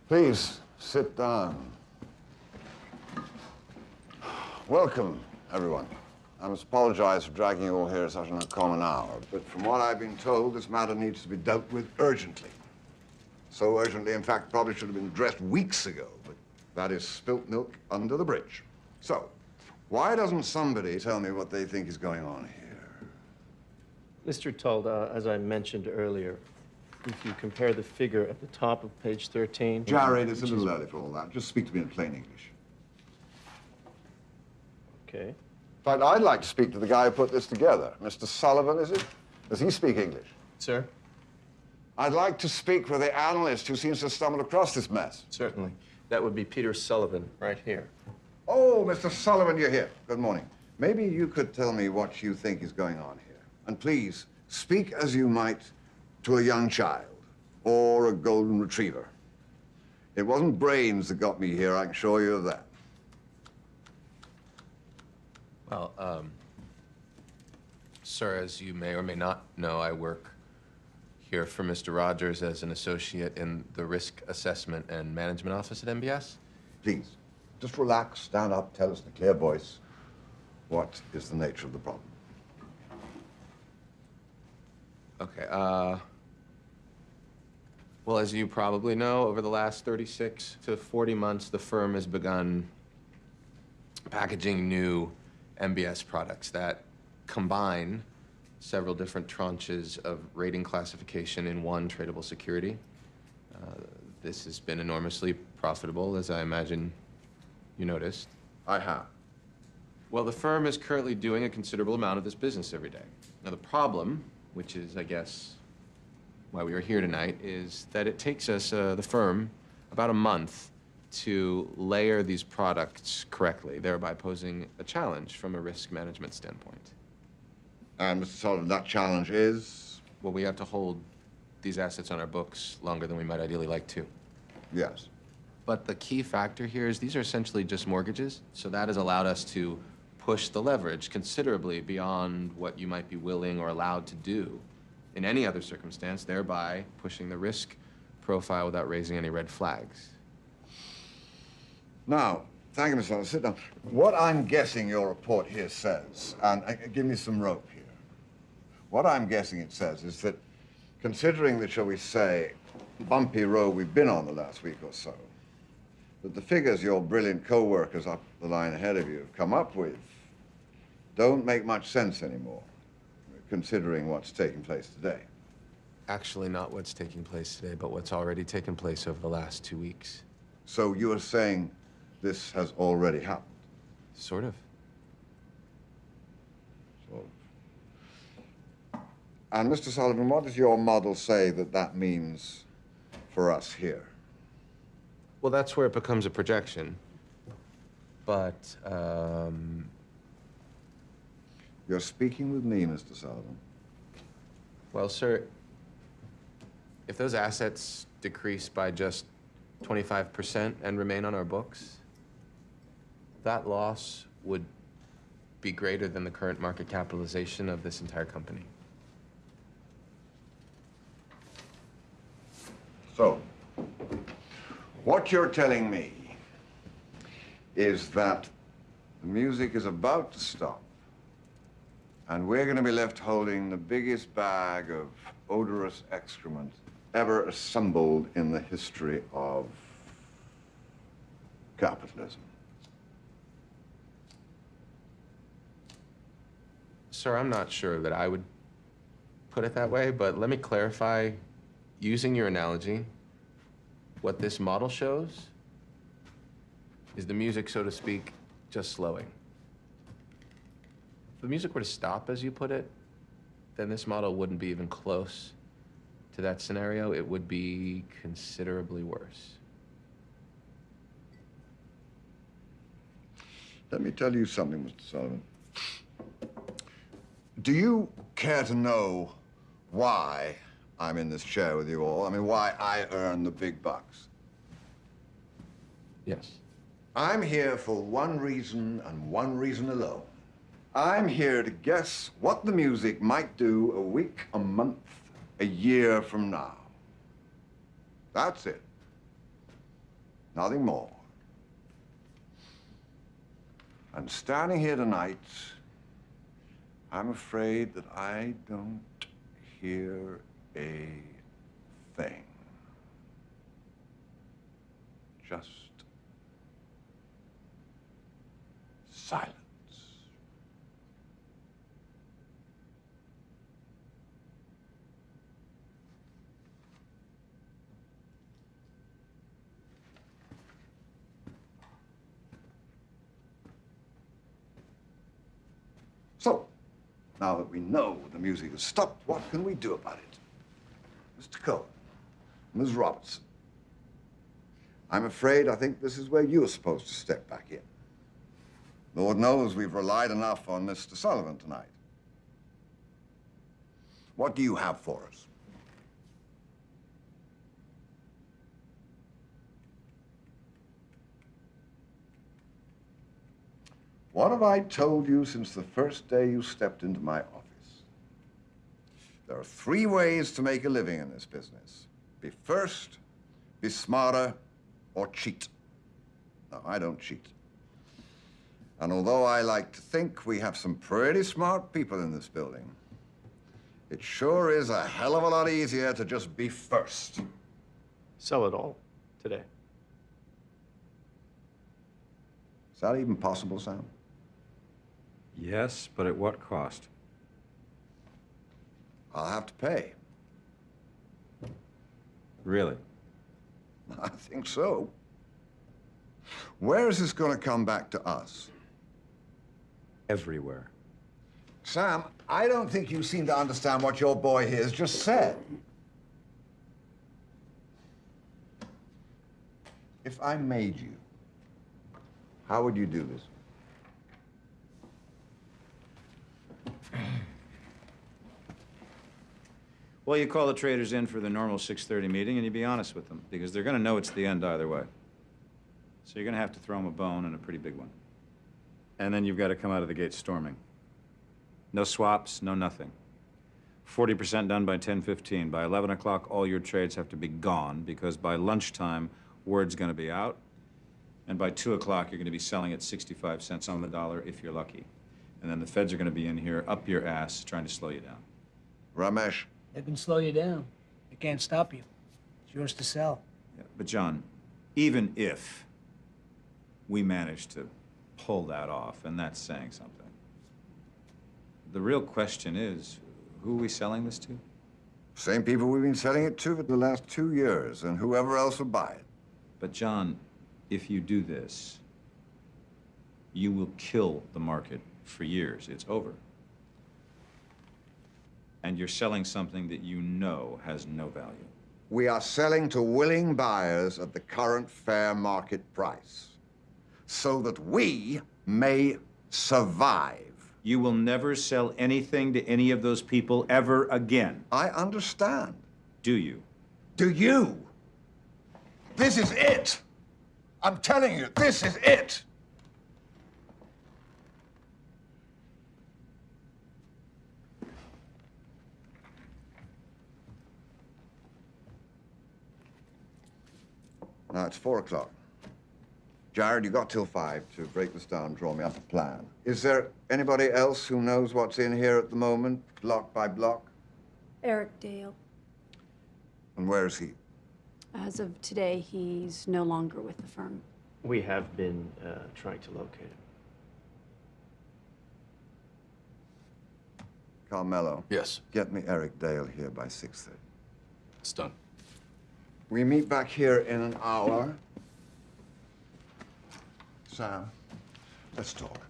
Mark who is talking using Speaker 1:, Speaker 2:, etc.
Speaker 1: Please, sit down. Welcome, everyone. I must apologize for dragging you all here at such an uncommon hour, but from what I've been told, this matter needs to be dealt with urgently. So urgently, in fact, probably should have been addressed weeks ago, but that is spilt milk under the bridge. So, why doesn't somebody tell me what they think is going on here?
Speaker 2: Mr. Tull, as I mentioned earlier, if you compare the figure at the top of page 13...
Speaker 1: Jared, it's a little early for all that. Just speak to me in plain English.
Speaker 2: Okay.
Speaker 1: In fact, I'd like to speak to the guy who put this together. Mr. Sullivan, is it? Does he speak English?
Speaker 2: Sir?
Speaker 1: I'd like to speak with the analyst who seems to have stumbled across this mess.
Speaker 2: Certainly. That would be Peter Sullivan, right here.
Speaker 1: Oh, Mr. Sullivan, you're here. Good morning. Maybe you could tell me what you think is going on here. And please, speak as you might to a young child or a golden retriever. It wasn't brains that got me here, I can assure you of that.
Speaker 3: Well, sir, as you may or may not know, I work here for Mr. Rogers as an associate in the Risk Assessment and Management Office at MBS.
Speaker 1: Please, just relax, stand up, tell us in a clear voice what is the nature of the problem.
Speaker 3: Okay, well, as you probably know, over the last 36 to 40 months, the firm has begun packaging new MBS products that combine several different tranches of rating classification in one tradable security. This has been enormously profitable, as I imagine you noticed.
Speaker 1: I have.
Speaker 3: Well, the firm is currently doing a considerable amount of this business every day. Now, the problem, which is, I guess, why we are here tonight, is that it takes us, the firm, about a month to layer these products correctly, thereby posing a challenge from a risk management standpoint.
Speaker 1: And Mr. Sullivan, that challenge is?
Speaker 3: Well, we have to hold these assets on our books longer than we might ideally like to.
Speaker 1: Yes.
Speaker 3: But the key factor here is these are essentially just mortgages, so that has allowed us to push the leverage considerably beyond what you might be willing or allowed to do in any other circumstance, thereby pushing the risk profile without raising any red flags.
Speaker 1: Now, thank you, Mr. Sullivan. Sit down. What I'm guessing your report here says, and give me some rope here. What I'm guessing it says is that, considering the, shall we say, bumpy road we've been on the last week or so, that the figures your brilliant co-workers up the line ahead of you have come up with don't make much sense anymore, considering what's taking place today.
Speaker 3: Actually, not what's taking place today, but what's already taken place over the last 2 weeks.
Speaker 1: So you are saying this has already happened?
Speaker 3: Sort of.
Speaker 1: Sort of. And Mr. Sullivan, what does your model say that that means for us here?
Speaker 3: Well, that's where it becomes a projection. But,
Speaker 1: You're speaking with me, Mr. Sullivan.
Speaker 3: well, sir, if those assets decrease by just 25% and remain on our books, that loss would be greater than the current market capitalization of this entire company.
Speaker 1: So, what you're telling me is that the music is about to stop, and we're going to be left holding the biggest bag of odorous excrement ever assembled in the history of capitalism.
Speaker 3: Sir, I'm not sure that I would put it that way, but let me clarify. Using your analogy, what this model shows is the music, so to speak, just slowing. If the music were to stop, as you put it, then this model wouldn't be even close to that scenario. It would be considerably worse.
Speaker 1: Let me tell you something, Mr. Sullivan. Do you care to know why I'm in this chair with you all? I mean, why I earn the big bucks?
Speaker 3: Yes.
Speaker 1: I'm here for one reason and one reason alone. I'm here to guess what the music might do a week, a month, a year from now. That's it. Nothing more. And standing here tonight, I'm afraid that I don't hear a thing. Just silence. So, now that we know the music has stopped, what can we do about it? Mr. Cohen, Ms. Robertson, I'm afraid I think this is where you're supposed to step back in. Lord knows we've relied enough on Mr. Sullivan tonight. What do you have for us? What have I told you since the first day you stepped into my office? There are 3 ways to make a living in this business. Be first, be smarter, or cheat. No, I don't cheat. And although I like to think we have some pretty smart people in this building, it sure is a hell of a lot easier to just be first.
Speaker 2: Sell it all today.
Speaker 1: Is that even possible, Sam?
Speaker 4: Yes, but at what cost?
Speaker 1: I'll have to pay.
Speaker 4: Really?
Speaker 1: I think so. Where is this going to come back to us?
Speaker 4: Everywhere.
Speaker 1: Sam, I don't think you seem to understand what your boy here has just said. If I made you, how would you do this?
Speaker 5: Well, you call the traders in for the normal 6:30 meeting and you be honest with them, because they're gonna know it's the end either way. So you're gonna have to throw them a bone, and a pretty big one. And then you've got to come out of the gate storming. No swaps, no nothing. 40% done by 10:15. By 11 o'clock, all your trades have to be gone, because by lunchtime, word's gonna be out. And by 2 o'clock, you're gonna be selling at 65 cents on the dollar if you're lucky. And then the feds are gonna be in here up your ass trying to slow you down.
Speaker 1: Ramesh,
Speaker 6: They can slow you down. They can't stop you. It's yours to sell.
Speaker 5: Yeah, but John, even if we manage to pull that off, and that's saying something, the real question is, who are we selling this to?
Speaker 1: same people we've been selling it to for the last 2 years, and whoever else will buy it.
Speaker 5: But John, if you do this, you will kill the market for years. It's over. And you're selling something that you know has no value.
Speaker 1: We are selling to willing buyers at the current fair market price, so that we may survive.
Speaker 5: You will never sell anything to any of those people ever again.
Speaker 1: I understand.
Speaker 5: Do you?
Speaker 1: Do you? This is it. I'm telling you, this is it. Now it's 4 o'clock. Jared, you got till 5 to break this down, draw me up a plan. Is there anybody else who knows what's in here at the moment, block by block?
Speaker 7: Eric Dale.
Speaker 1: And where is he?
Speaker 7: As of today, he's no longer with the firm.
Speaker 2: We have been trying to locate him.
Speaker 1: Carmelo.
Speaker 8: Yes,
Speaker 1: Get me Eric Dale here by 6:30.
Speaker 8: it's done.
Speaker 1: We meet back here in an hour. Sam, let's talk.